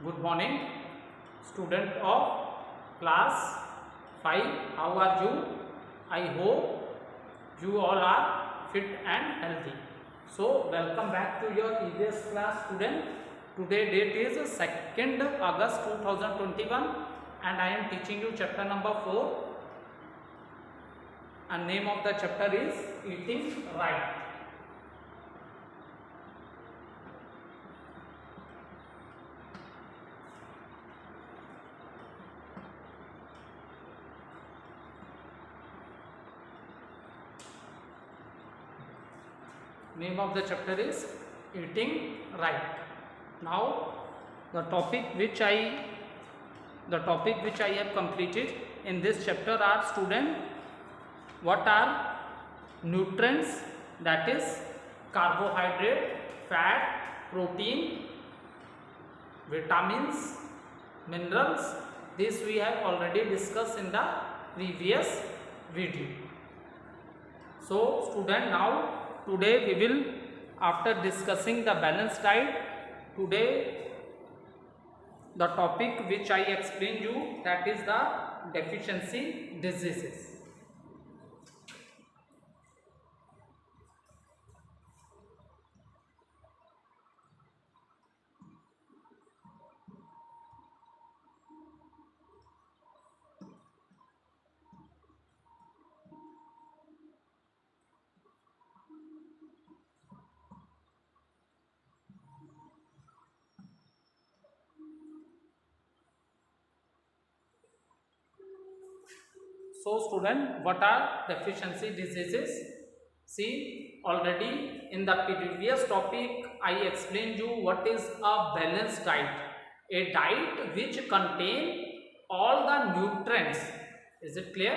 Good morning, student of class 5. How are you? I hope you all are fit and healthy. So, welcome back to your previous class, student. Today date is 2nd August 2021 and I am teaching you chapter number 4 and name of the chapter is Eating Right. Name of the chapter is Eating Right. Now the topic which I have completed in this chapter are, student, what are nutrients, that is carbohydrate, fat, protein, vitamins, minerals. This we have already discussed in the previous video. So student, now today we will, after discussing the balanced diet, today the topic which I explained you, that is the deficiency diseases. So student, what are deficiency diseases? See, already in the previous topic I explained you what is a balanced diet. A diet which contain all the nutrients. Is it clear?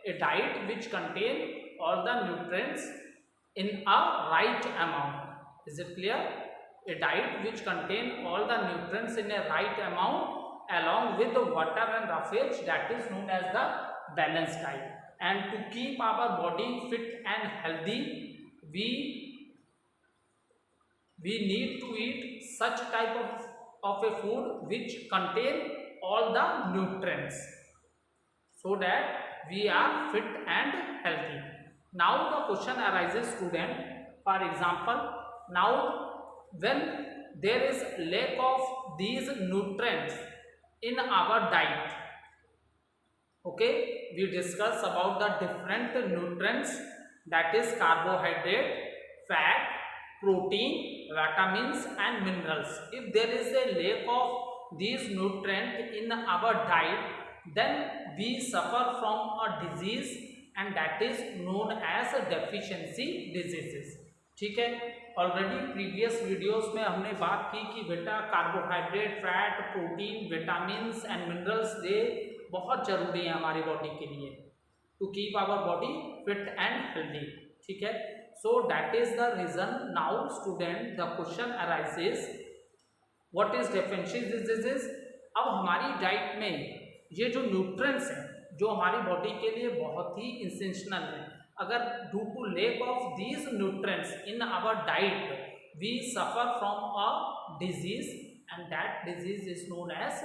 A diet which contain all the nutrients in a right amount. Is it clear? A diet which contain all the nutrients in a right amount along with the water and roughage, that is known as the balanced diet. And to keep our body fit and healthy, we need to eat such type of a food which contain all the nutrients, so that we are fit and healthy. Now the question arises, student, for example, now when there is lack of these nutrients in our diet, okay, we discuss about the different nutrients, that is carbohydrate, fat, protein, vitamins and minerals. If there is a lack of these nutrients in our diet, then we suffer from a disease and that is known as deficiency diseases. ठीक है, already previous videos में हमने बात की कि बेटा carbohydrate, fat, protein, vitamins and minerals ये बहुत जरूरी है हमारी बॉडी के लिए to keep our body fit and healthy. ठीक है, so that is the reason. Now student, the question arises, what is deficiency diseases. अब हमारी डाइट में ये जो न्यूट्रिएंट्स हैं जो हमारी बॉडी के लिए बहुत ही इंसेंशनल है, अगर due to lack of these nutrients in our diet we suffer from a disease and that disease is known as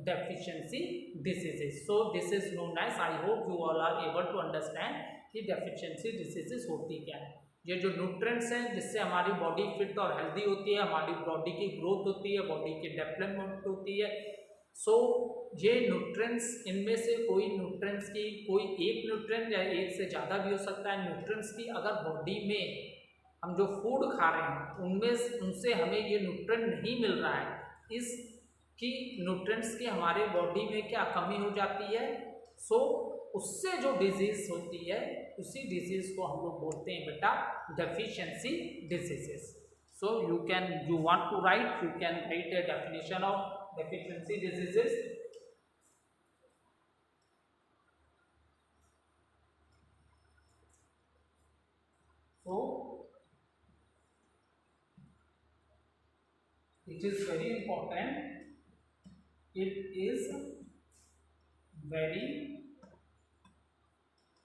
deficiency diseases. So this is known as, I hope you all are able to understand कि deficiency diseases होती क्या है. ये जो nutrients हैं जिससे हमारी body fit और हेल्दी होती है, हमारी बॉडी की ग्रोथ होती है, बॉडी की डेवलपमेंट होती है. सो ये न्यूट्रिएंट्स, इनमें से कोई न्यूट्रिएंट्स की, कोई एक न्यूट्रिएंट या एक से ज़्यादा भी हो सकता है न्यूट्रिएंट्स की, अगर बॉडी में हम जो फूड खा रहे हैं उनमें उनसे हमें ये न्यूट्रिएंट नहीं मिल रहा है, इस कि न्यूट्रिएंट्स की हमारे बॉडी में क्या कमी हो जाती है, सो उससे जो डिजीज होती है उसी डिजीज को हम लोग बोलते हैं बेटा deficiency diseases. So you want to write, you can write a definition of deficiency diseases. So it is very important.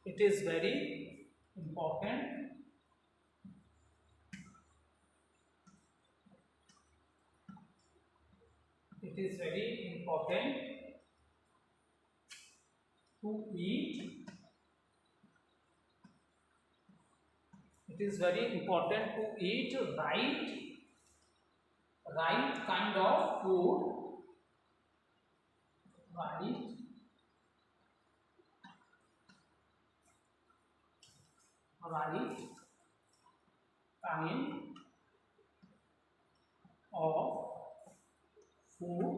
It is very important it it is very important to eat. It is very important to eat right kind of food, right right kind of food.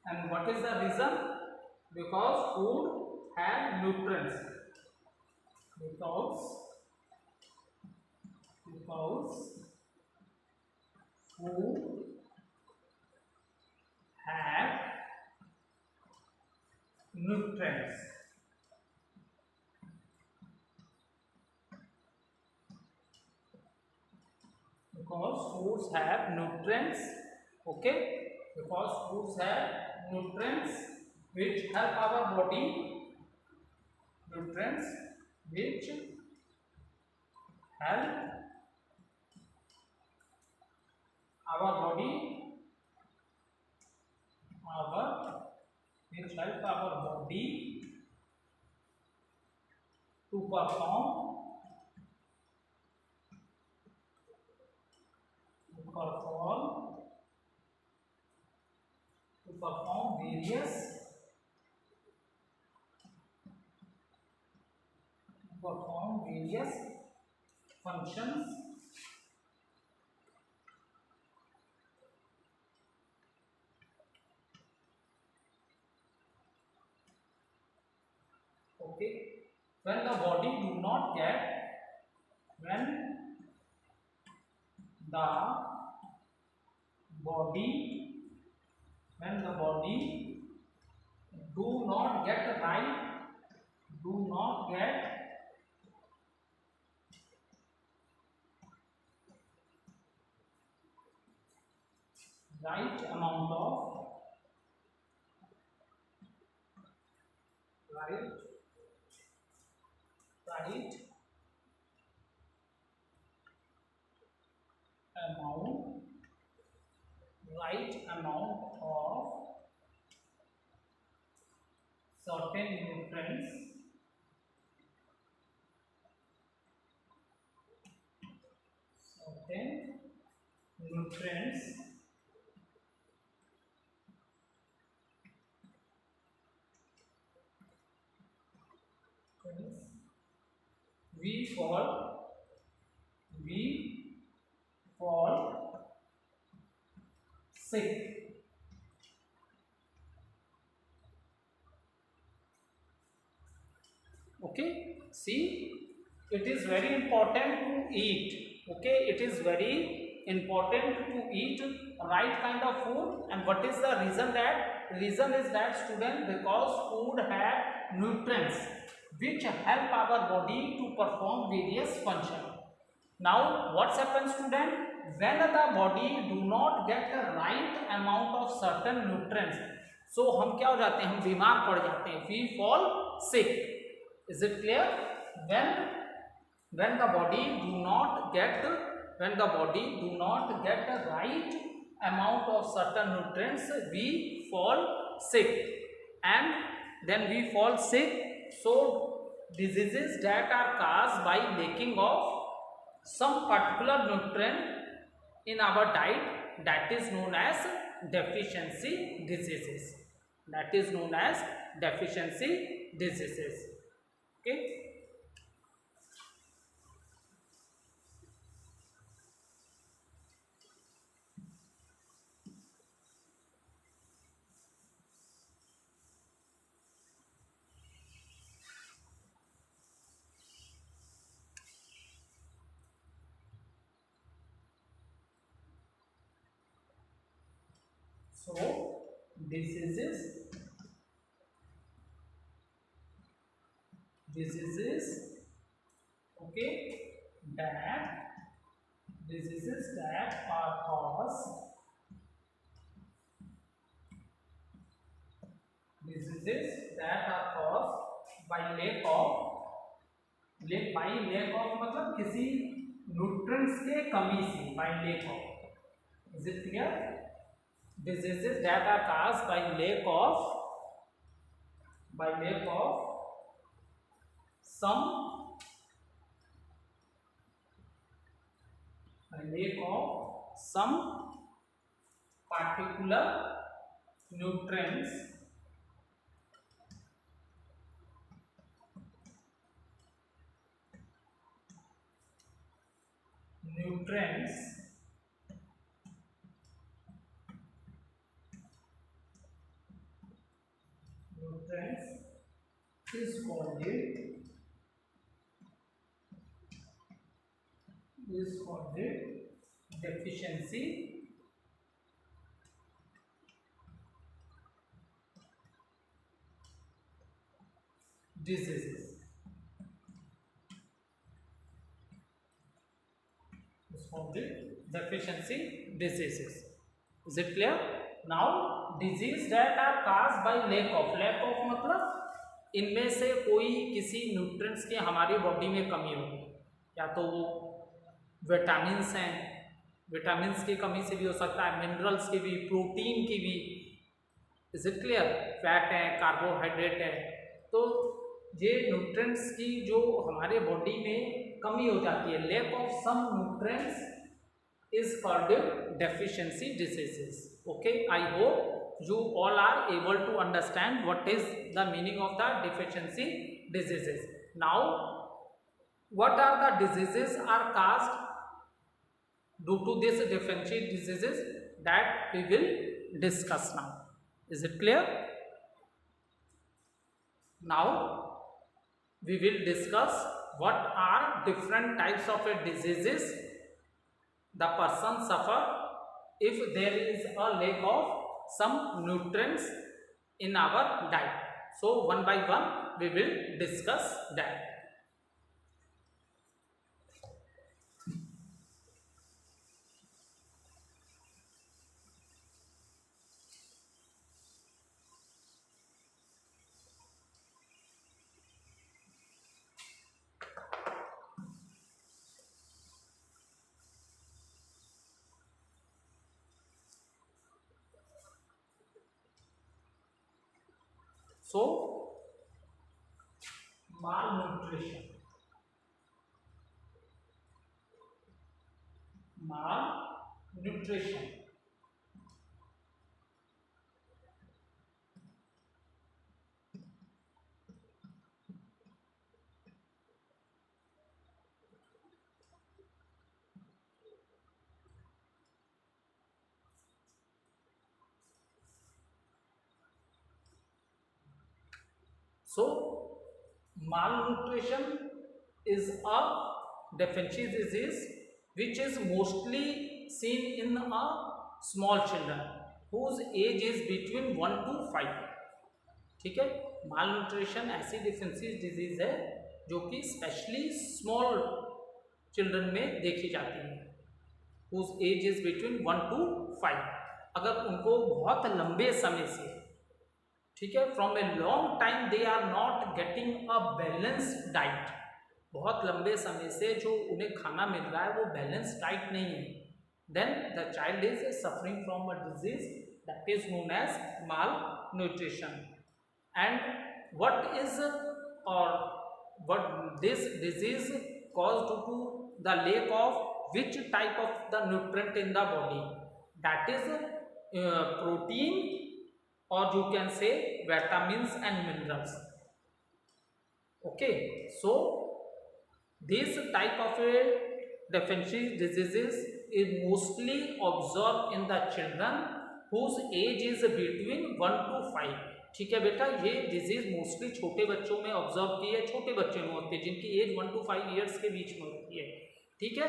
And what is the reason? Because food have nutrients. Because food have nutrients. Because foods have nutrients. Okay, because foods have nutrients which help our body. Nutrients which help our body. Which help our body to perform various functions. Okay, when the body do not get do not get right amount of right amount of certain nutrients we fall sick. Okay, see, it is very important to eat. Okay, it is very important to eat right kind of food. And what is the reason? That reason is that, student, because food have nutrients which help our body to perform various functions. Now what happens, student? When the body do not get the right amount of certain nutrients, so हम क्या हो जाते हैं? हम बीमार पड़ जाते हैं. We fall sick. Is it clear? When the body do not get the right amount of certain nutrients, we fall sick, and then we fall sick. So diseases that are caused by lacking of some particular nutrient in our diet, that is known as deficiency diseases. Okay. So diseases okay, that are caused by lack of मतलब किसी nutrients के कमी से, by lack of Is it clear? Diseases that are caused by lack of some particular nutrients is called deficiency diseases. Is called deficiency diseases. Is it clear? Now disease that are caused by lack of मतलब इनमें से कोई किसी nutrients की हमारी body में कमी हो, या तो वो विटामिन्स हैं, विटामिन्स की कमी से भी हो सकता है, मिनरल्स की भी, प्रोटीन की भी। Is it clear? फैट है, कार्बोहाइड्रेट है, तो ये न्यूट्रिएंट्स की जो हमारे बॉडी में कमी हो जाती है, lack of some nutrients is called deficiency diseases. Okay, I hope you all are able to understand what is the meaning of the deficiency diseases. Now what are the diseases are caused due to this deficiency diseases that we will discuss now. Is it clear? Now we will discuss what are different types of diseases the person suffer if there is a lack of some nutrients in our diet. So one by one we will discuss that. So malnutrition, so malnutrition is a deficiency disease which is mostly seen in a small children whose age is between 1 to 5. ठीक है, malnutrition ऐसी deficiency disease है जो कि specially small children में देखी जाती है, whose age is between 1 to 5. अगर उनको बहुत लंबे समय से, ठीक है, from a long time they are not getting a balanced diet, बहुत लंबे समय से जो उन्हें खाना मिल रहा है वो बैलेंस डाइट नहीं है, then the child is suffering from a disease that is known as malnutrition. And what is और what this disease caused to the lack of which type of the nutrient in the body, that is protein or you can say vitamins and minerals. Okay, so this type of a deficiency diseases is mostly observed in the children whose age is between 1 to 5. ठीक है बेटा, ये disease mostly छोटे बच्चों में observe की है, छोटे बच्चों में होती है जिनकी एज 1 to 5 ईयर्स के बीच में होती है. ठीक है,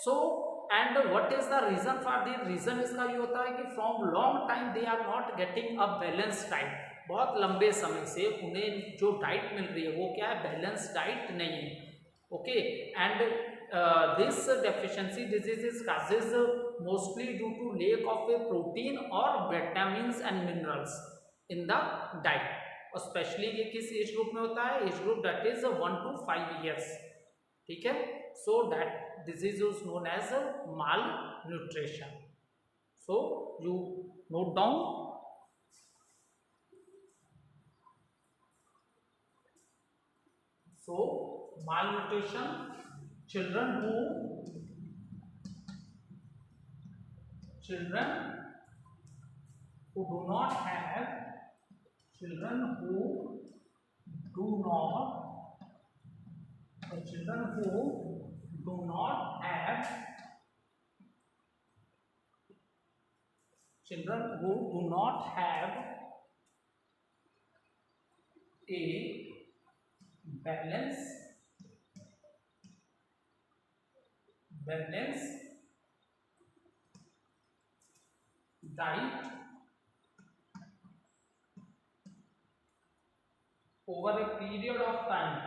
so and what is the reason for the reason इसका ये होता है कि from long time they are not getting a balance diet, बहुत लंबे समय से उन्हें जो डाइट मिल रही है वो क्या है, बैलेंस डाइट नहीं है. Okay, and this deficiency disease is causes mostly due to lack of a protein और vitamins and minerals in the diet. और स्पेशली ये किस एज ग्रुप में होता है, age group that is 1 to 5 years. ठीक है, so that disease is known as malnutrition. So you note down. So malnutrition, children who do not have children who do not children who do not have children who do not have a balanced diet over a period of time,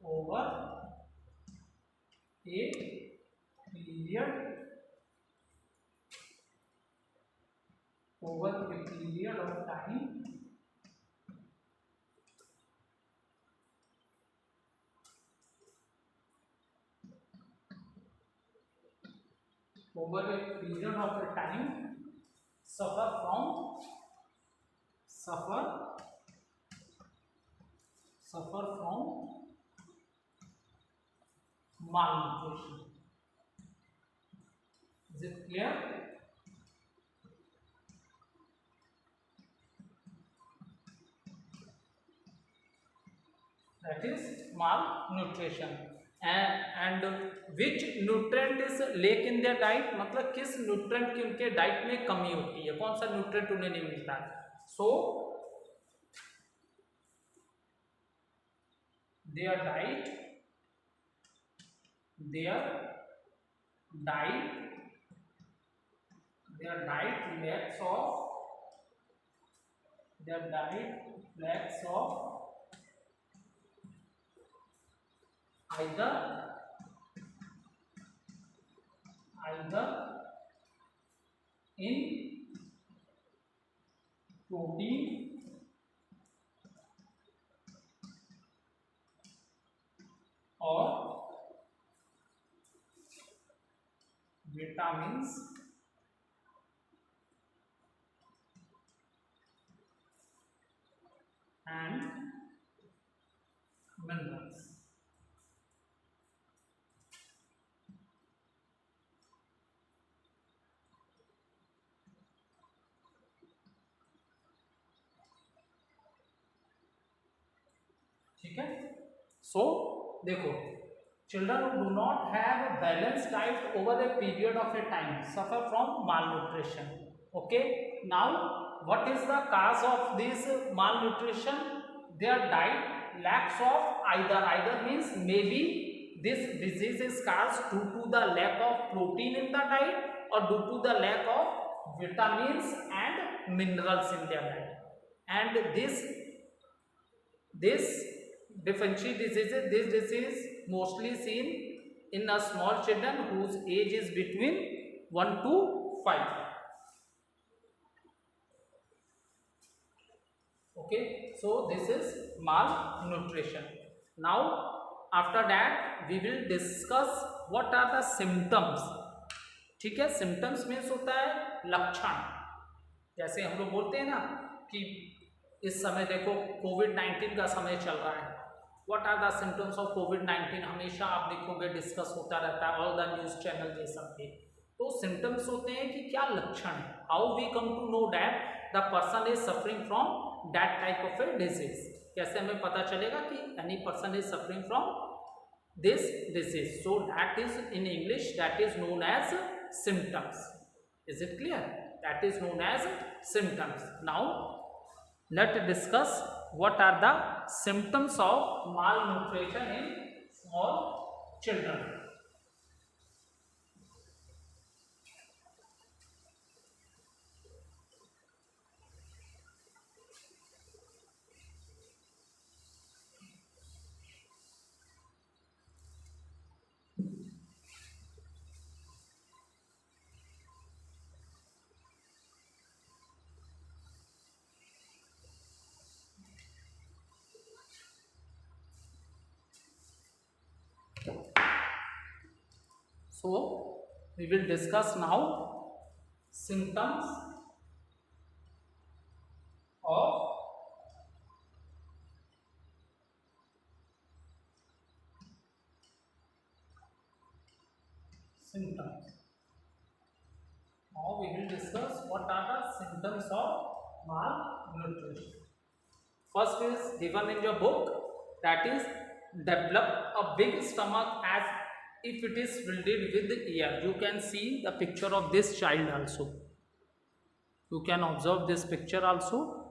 over a period of time over a period of a time suffer from malnutrition. Is it clear? That is malnutrition. And which nutrient is lack in their diet, मतलब किस nutrient की उनके diet में कमी होती है, कौन सा न्यूट्रेंट उन्हें नहीं मिलता है. सो their diet lacks of either in protein or vitamins and minerals. ठीक है. सो देखो, children who do not have a balanced diet over a period of a time suffer from malnutrition. Okay, now what is the cause of this malnutrition? Their diet lacks of either means maybe this disease is caused due to the lack of protein in the diet or due to the lack of vitamins and minerals in their diet. And this deficiency diseases, this disease mostly seen in a small children whose age is between 1 to 5. Okay, so this is malnutrition. Now after that we will discuss what are the symptoms. ठीक है, symptoms means होता है लक्षण. जैसे हम लोग बोलते हैं ना कि इस समय देखो कोविड-19 का समय चल रहा है. What are the symptoms of कोविड-19, हमेशा आप देखोगे डिस्कस होता रहता है, ऑल द न्यूज चैनल ये सब के. तो सिम्टम्स होते हैं कि क्या लक्षण है, how we come to know that the person is suffering from that type of a disease. कैसे हमें पता चलेगा कि any person is suffering from this disease. So that is in English that is known as symptoms. Is it clear? That is known as symptoms. Now let's discuss what are the symptoms of malnutrition in small children. So we will discuss now symptoms of symptoms. Now we will discuss what are the symptoms of malnutrition. First is given in your book, that is develop a big stomach as if it is filled with air. You can see the picture of this child also. You can observe this picture also.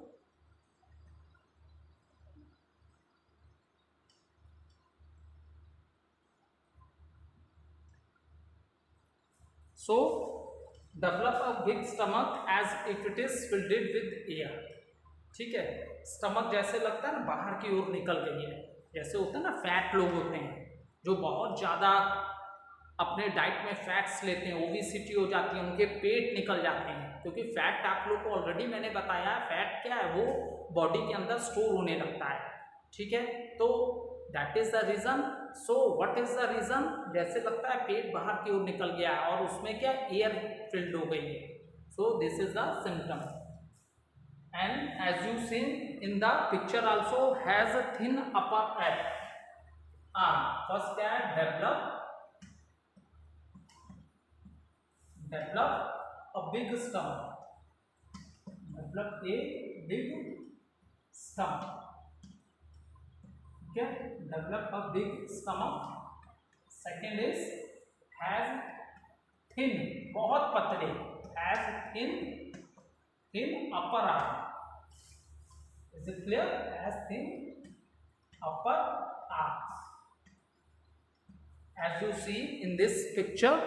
So develop a big stomach as if it is filled with air. ठीक है, stomach जैसे लगता है ना बाहर की ओर निकल गई है, जैसे होता है ना फैट लोग होते हैं जो बहुत ज़्यादा अपने डाइट में फैट्स लेते हैं, ओबेसिटी हो जाती है, उनके पेट निकल जाते हैं, क्योंकि फैट आप लोग को ऑलरेडी मैंने बताया है, फैट क्या है, वो बॉडी के अंदर स्टोर होने लगता है। ठीक है, तो that is the reason. So what is the reason, जैसे लगता है पेट बाहर की ओर निकल गया है और उसमें क्या एयर फिल्ड हो गई है। So this is the symptom. And as you see in the picture also has a thin upper arm. First क्या है, develop a big stomach. Develop a big stomach. Okay, develop a big stomach. Second is has thin, बहुत पतले, has thin upper arm. Is it clear? As thin upper arms. As you see in this picture,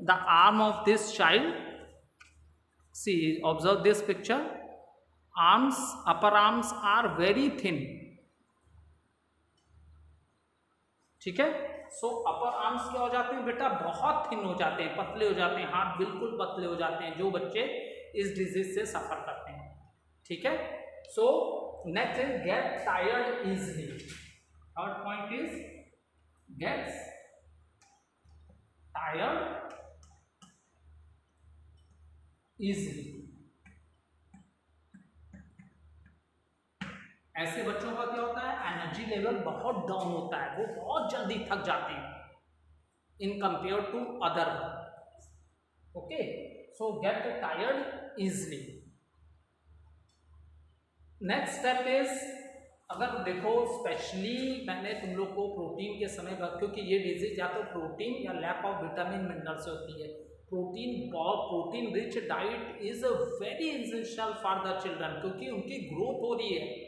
the arm of this child. See, observe this picture. Arms, upper arms are very thin. ठीक है, सो अपर arms क्या हो जाते हैं बेटा, बहुत thin हो जाते हैं, पतले हो जाते हैं, हाथ बिल्कुल पतले हो जाते हैं जो बच्चे इस डिजीज से सफर करते हैं। ठीक है, so next is get tired easily. Third point is gets tired easily. ऐसे बच्चों का क्या होता है, एनर्जी लेवल बहुत डाउन होता है, वो बहुत जल्दी थक जाते हैं in compare to other. Okay, so get tired easily. Next step is, अगर देखो स्पेशली मैंने तुम लोग को प्रोटीन के समय पर, क्योंकि ये डिजीज या तो प्रोटीन या लैक ऑफ विटामिन मिनरल से होती है। Protein rich diet is very essential for the children, क्योंकि उनकी ग्रोथ हो रही है।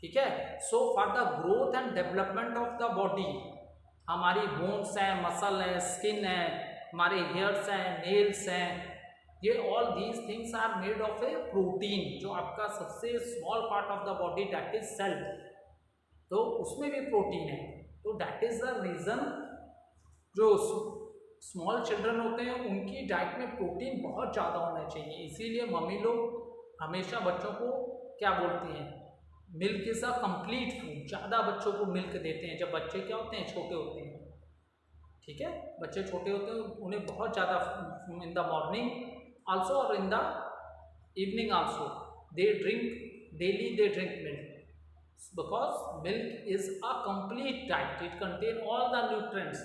ठीक है, so for the growth and development of the body, हमारी बोन्स हैं, मसल है, स्किन है, हमारे हेयर्स हैं, नेल्स हैं, ये all these things are made of a protein, जो आपका सबसे small part of the body that is cell, तो उसमें भी प्रोटीन है। तो दैट इज द रीजन जो स्मॉल चिल्ड्रन होते हैं उनकी डाइट में प्रोटीन बहुत ज़्यादा होना चाहिए। इसीलिए मम्मी लोग हमेशा बच्चों को क्या बोलती हैं, milk is a complete food, ज़्यादा बच्चों को मिल्क देते हैं जब बच्चे क्या होते हैं, छोटे होते हैं। ठीक है, बच्चे छोटे होते हैं उन्हें बहुत ज़्यादा in the morning also or in the evening also they drink daily, they drink milk, because milk is a complete diet, it contain all the nutrients,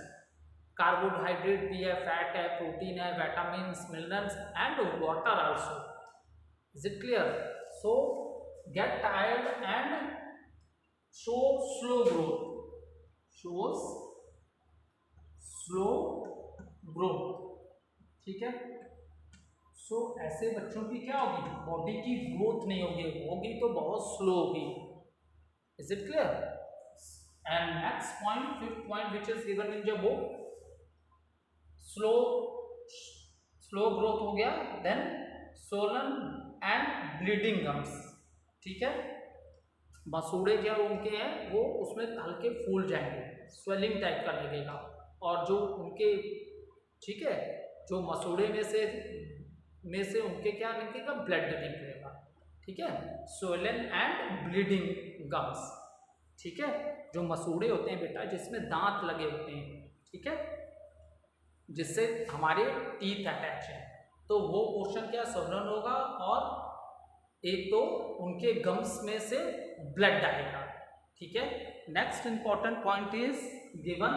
carbohydrate भी है, fat है, protein है, vitamins, minerals and water also. Is it clear? So get tired and show slow growth, shows slow growth. ठीक है, सो ऐसे बच्चों की क्या होगी, बॉडी की ग्रोथ नहीं होगी तो बहुत स्लो होगी। Is it clear? And next point, fifth point which is given in your book, slow growth हो गया, then swollen and bleeding gums. ठीक है, मसूड़े जो उनके हैं वो उसमें हल्के फूल जाएंगे, स्वेलिंग टाइप का लगेगा, और जो उनके, ठीक है, जो मसूड़े में से उनके क्या निकलेगा, ब्लड निकलेगा। ठीक है, swollen एंड ब्लीडिंग गम्स। ठीक है, जो मसूड़े होते हैं बेटा जिसमें दांत लगे होते हैं, ठीक है, जिससे हमारे टीथ अटैच है, तो वो पोर्शन क्या स्वर्ण होगा, और एक तो उनके गम्स में से ब्लड आएगा। ठीक है, next important point is given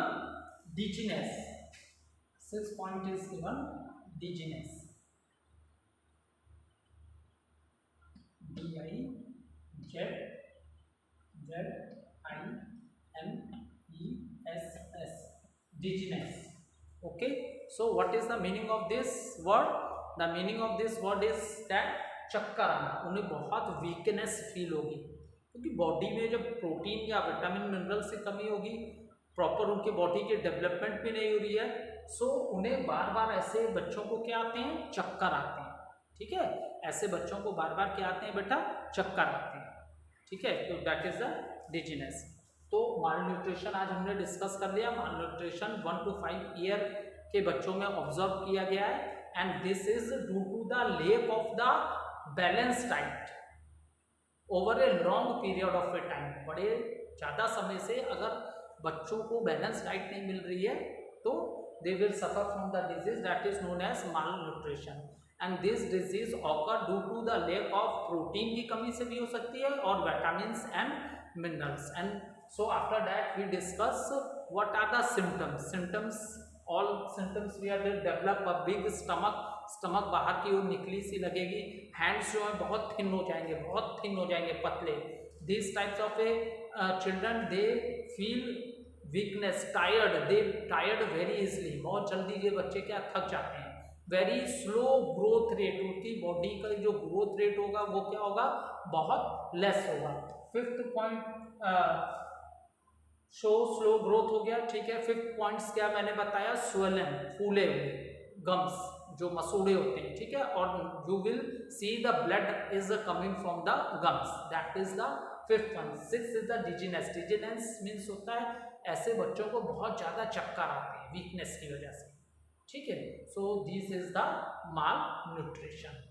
dizziness. 6 point is given dizziness, DIZINES, dizziness. Okay, so what is the meaning of this word? The meaning of this word is that चक्कर आना, उन्हें बहुत वीकनेस फील होगी, क्योंकि body में जब protein या vitamin minerals की कमी होगी, प्रॉपर उनके बॉडी की डेवलपमेंट भी नहीं हो रही है, सो उन्हें बार बार ऐसे बच्चों को क्या आते हैं, चक्कर आते हैं। ठीक है, ऐसे बच्चों को बार बार क्या आते हैं बेटा, चक्कर आते हैं। ठीक है, तो दैट इज द डिजीनेस। तो माल न्यूट्रिशन आज हमने डिस्कस कर लिया। माल न्यूट्रिशन 1 to 5 ईयर के बच्चों में ऑब्जर्व किया गया है, and this is due to the lack of the balance diet over a long period of a time. बड़े ज़्यादा समय से अगर बच्चों को बैलेंस डाइट नहीं मिल रही है तो they will suffer from the disease that is known as malnutrition, and this disease occur due to the lack of protein की कमी से भी हो सकती है, और vitamins and minerals. And so after that we discuss what are the symptoms all symptoms we are develop a big stomach बाहर की ओर निकली सी लगेगी, हैंड्स जो है बहुत थिन हो जाएंगे पतले। these types of a children they feel weakness, they tired very easily, बहुत जल्दी ये बच्चे क्या थक जाते हैं। वेरी स्लो ग्रोथ रेट, उनकी बॉडी का जो ग्रोथ रेट होगा वो क्या होगा, बहुत लेस होगा। 5th point show slow growth हो गया। ठीक है, 5th पॉइंट्स क्या मैंने बताया, स्वेलन, फूले हुए गम्स, जो मसूड़े होते हैं। ठीक है, और you will see the blood is coming from the gums, that is the 5th point. 6th is the dizziness. Dizziness means होता है ऐसे बच्चों को बहुत ज़्यादा चक्कर आते हैं वीकनेस की वजह से। ठीक है, so this is the mall nutrition.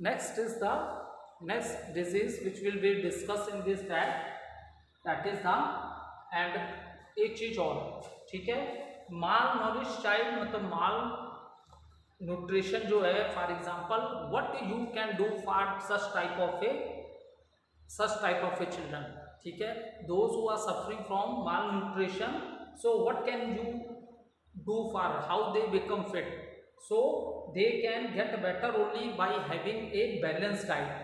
Next is the next disease which will be discussed in this that is the, and एक चीज और, ठीक है, माल नॉरिश चाइल्ड, मतलब माल न्यूट्रिशन जो है, for example what you can do for such type of a children. ठीक है, those who are suffering from malnutrition, so what can you do for how they become fit. So they can get better only by having a balanced diet,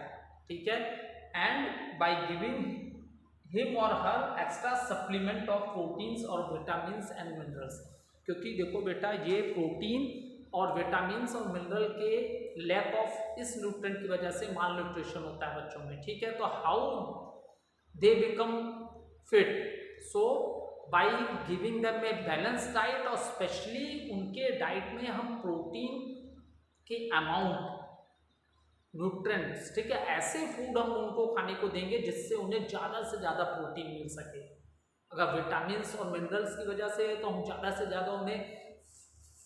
ठीक है, and by giving him or her extra supplement of proteins or vitamins and minerals। क्योंकि देखो बेटा, ये protein और vitamins और mineral के lack of इस न्यूट्रिएंट की वजह से माल न्यूट्रिशन होता है बच्चों में। ठीक है, तो how they become fit, so by giving them a balance diet, और स्पेशली उनके डाइट में हम प्रोटीन के अमाउंट, न्यूट्रिएंट्स, ठीक है, ऐसे फूड हम उनको खाने को देंगे जिससे उन्हें ज़्यादा से ज़्यादा प्रोटीन मिल सके। अगर विटामिन्स और मिनरल्स की वजह से है तो हम ज़्यादा से ज़्यादा उन्हें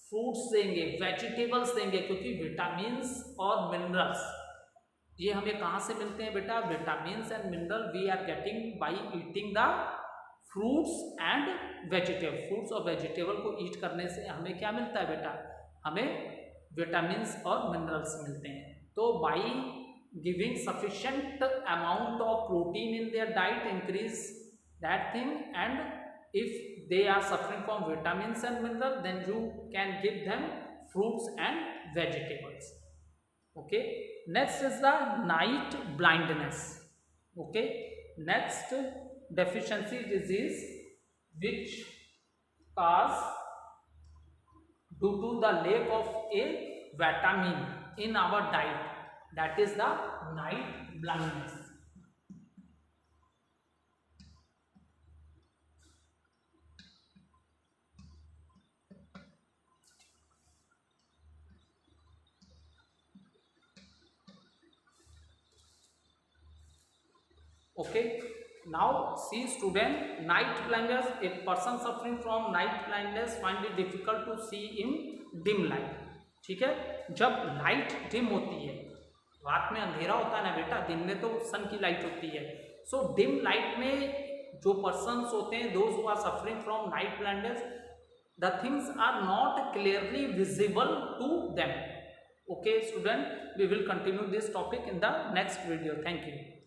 फ्रूट्स देंगे, वेजिटेबल्स देंगे, क्योंकि विटामिन्स और मिनरल्स ये हमें कहाँ से मिलते हैं बेटा, vitamins and mineral we are getting by eating the fruits and vegetable. Fruits और वेजिटेबल को ईट करने से हमें क्या मिलता है बेटा, हमें विटामिन्स और मिनरल्स मिलते हैं। तो by giving sufficient amount of protein in their diet increase that thing, and if they are suffering from vitamins and mineral then you can give them fruits and vegetables. Okay, next is the night blindness. Okay, next deficiency disease which cause due to the lack of a vitamin in our diet, that is the night blindness। Okay, Now see student, night blindness, a person suffering from night blindness find it difficult to see in dim light. ठीक है, जब light dim होती है, रात में अंधेरा होता है ना बेटा, दिन में तो सन की लाइट होती है. सो डिम लाइट में जो पर्सन्स होते हैं, those who are suffering from night blindness, the things are not clearly visible to them. Okay student, we will continue this topic in the next video. Thank you.